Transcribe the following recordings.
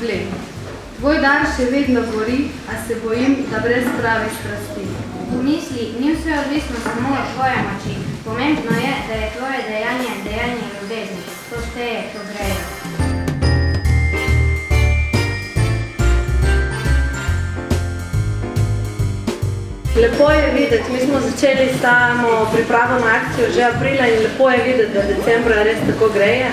problem. Tvoj dar še vedno gori, a se bojim, da brez prave strasti. V misli ni vse odvisno samo od tvoje moči. Pomembno je, da je tvoje dejanje dejanje ljubezni. To šteje, to greje. Lepo je videti, mi smo začeli samo pripravo na akcijo že aprila in lepo je videti, da decembra res tako greje,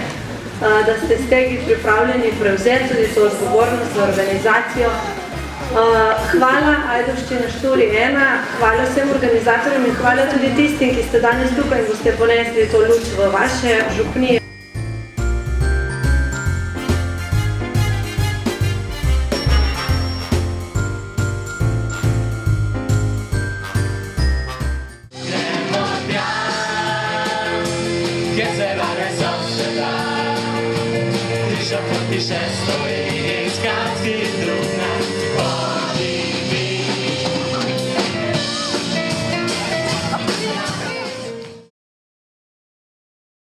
da ste stegi pripravljeni prevzeti tudi to odgovornost za organizacijo. Hvala Ajdovščina Šturi 1, hvala vsem organizatorjem in hvala tudi tistim, ki ste danes tukaj in boste ponesli to luč v vaše župnije. Ti še stoji in skratki